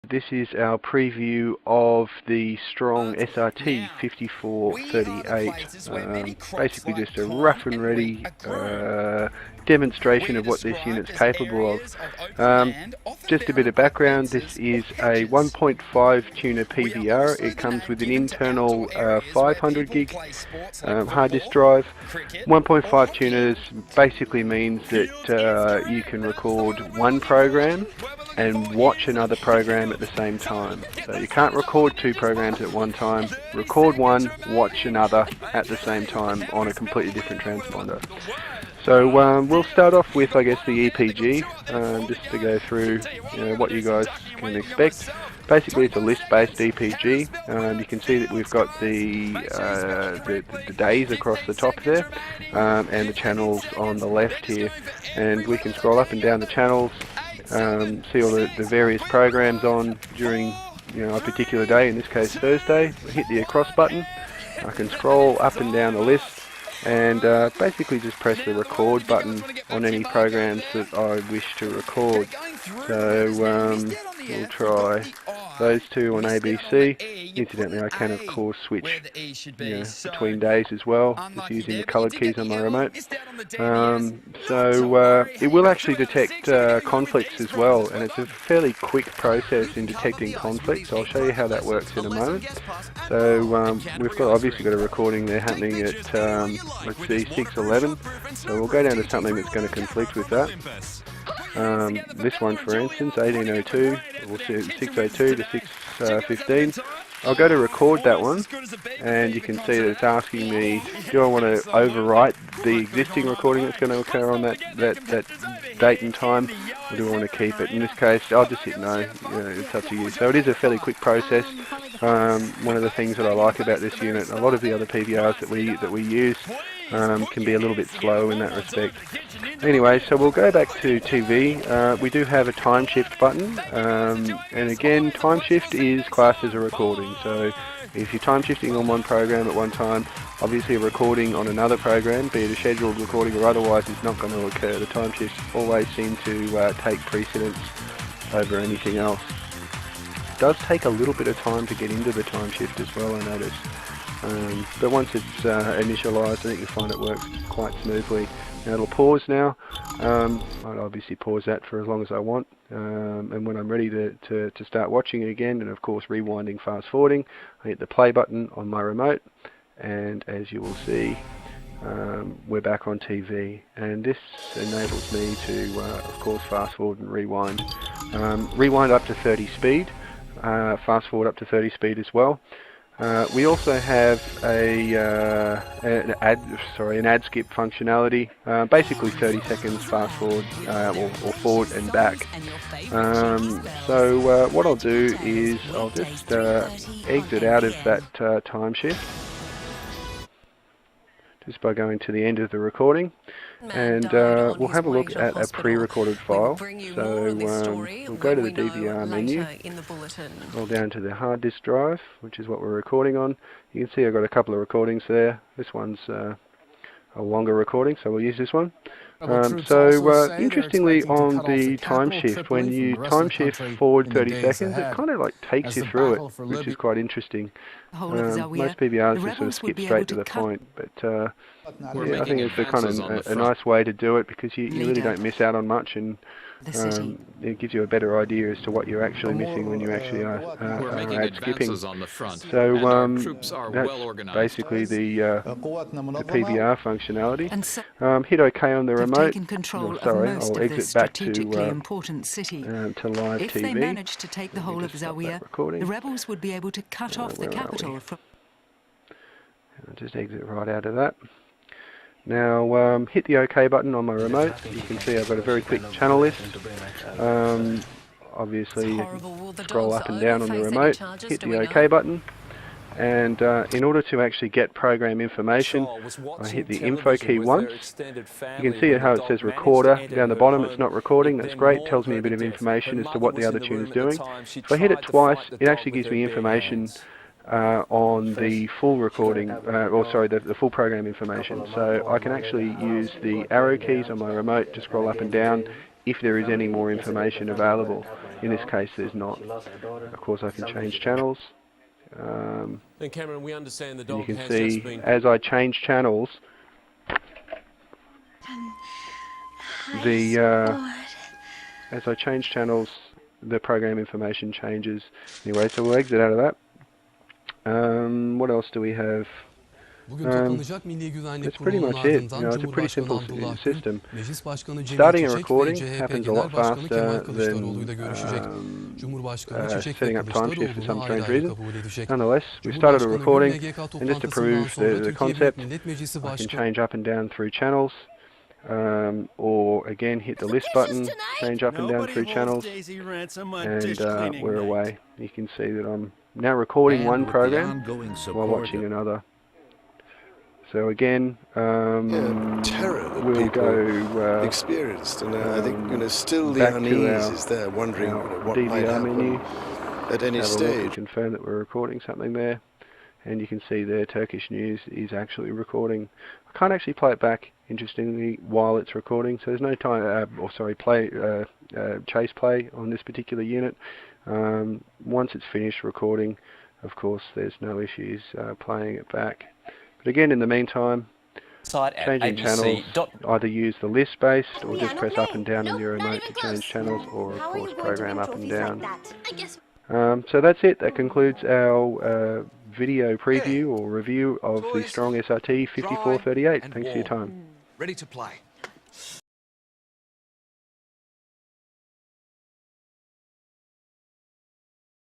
this is our preview of the Strong SRT5438. Basically just a rough and ready demonstration of what this unit's capable of. Just a bit of background, this is a 1.5 tuner PVR. It comes with an internal 500 gig hard disk drive. 1.5 tuners basically means that you can record one program and watch another program at the same time. So you can't record two programs at one time. Record one, watch another at the same time on a completely different transponder. So we'll start off with, I guess, the EPG, just to go through what you guys can expect. Basically, it's a list-based EPG. You can see that we've got the days across the top there, and the channels on the left here. And we can scroll up and down the channels, see all the various programs on during a particular day, in this case Thursday. Hit the across button. I can scroll up and down the list and basically just press the record button on any programs that I wish to record. So we'll try those two on ABC. Incidentally, I can of course switch between days as well, just using the coloured keys on my remote. It will actually detect conflicts as well, and it's a fairly quick process in detecting conflicts. I'll show you how that works in a moment. So we've obviously got a recording there happening at let's see, 6:11. So we'll go down to something that's going to conflict with that. This one, for instance, 1802, we'll see 6:02 to 6:15. I'll go to record that one, and you can see that it's asking me, do I want to overwrite the existing recording that's going to occur on that date and time, or do I want to keep it? In this case, I'll just hit no. It's up to you. So it is a fairly quick process. One of the things that I like about this unit, a lot of the other PVRs that we use can be a little bit slow in that respect. Anyway, so we'll go back to TV. We do have a time shift button, and again, time shift is classed as a recording. So if you're time shifting on one program at one time, obviously a recording on another program, be it a scheduled recording or otherwise, is not going to occur. The time shifts always seem to take precedence over anything else. It does take a little bit of time to get into the time shift as well, I noticed. But once it's initialized, I think you'll find it works quite smoothly. Now it'll pause now. I'll obviously pause that for as long as I want, and when I'm ready to start watching it again, and of course rewinding, fast forwarding, I hit the play button on my remote, and as you will see, we're back on TV, and this enables me to of course fast forward and rewind. Rewind up to 30 speed, fast forward up to 30 speed as well. We also have an ad skip functionality, basically 30 seconds fast forward or forward and back. So what I'll do is I'll just exit out of that time shift just by going to the end of the recording, and we'll have a look at a pre-recorded file. So we'll go to the DVR menu, scroll down to the hard disk drive, which is what we're recording on. You can see I've got a couple of recordings there. This one's a longer recording, so we'll use this one. Interestingly, on the time shift, when you time shift forward 30 seconds, it kind of like takes you through it, which is quite interesting. Most PVRs just sort of skip straight to the point, but yeah, I think it's a nice way to do it, because you really don't miss out on much, and it gives you a better idea as to what you're actually missing when you actually are ad skipping. So that's basically the PVR functionality. Hit OK on the remote. Sorry, I'll exit back to live TV. If they managed to take the whole of Zawiya, the rebels would be able to cut off the capital from... I'll just exit right out of that. Now hit the OK button on my remote. You can see I've got a very quick channel list. Obviously scroll up and down on the remote, hit the OK button, and in order to actually get program information, I hit the info key once. You can see how it says recorder down the bottom. It's not recording. That's great. It tells me a bit of information as to what the other tune is doing. If I hit it twice, it actually gives me information on the full recording, the full program information. So I can actually use the arrow keys on my remote to scroll up and down if there is any more information available. In this case, there's not. Of course, I can change channels. Then Cameron, we understand the And you dog can has see just been... as I change channels, the program information changes. Anyway, so we'll exit out of that. What else do we have? That's pretty much it. It's a pretty simple system. Starting a recording happens a lot faster than setting up timeshift for some strange reason. Nonetheless, we started a recording, and just to prove the concept, I can change up and down through channels, or again hit the list button, change up and down through channels, and we're away. You can see that I'm now recording one program while watching another. So again, we'll go experienced, and I think still the back unease to is there, wondering what DVR might happen menu. at any Have a look and stage. confirm that we're recording something there, and you can see there Turkish news is actually recording. I can't actually play it back, interestingly, while it's recording, so there's no time, chase play on this particular unit. Once it's finished recording, of course, there's no issues playing it back. But again, in the meantime, changing channels, either use the list-based or just press up and down in your remote to change channels, or of course program up and down. So that's it. That concludes our video preview or review of the Strong SRT5438. Thanks for your time. Ready to play.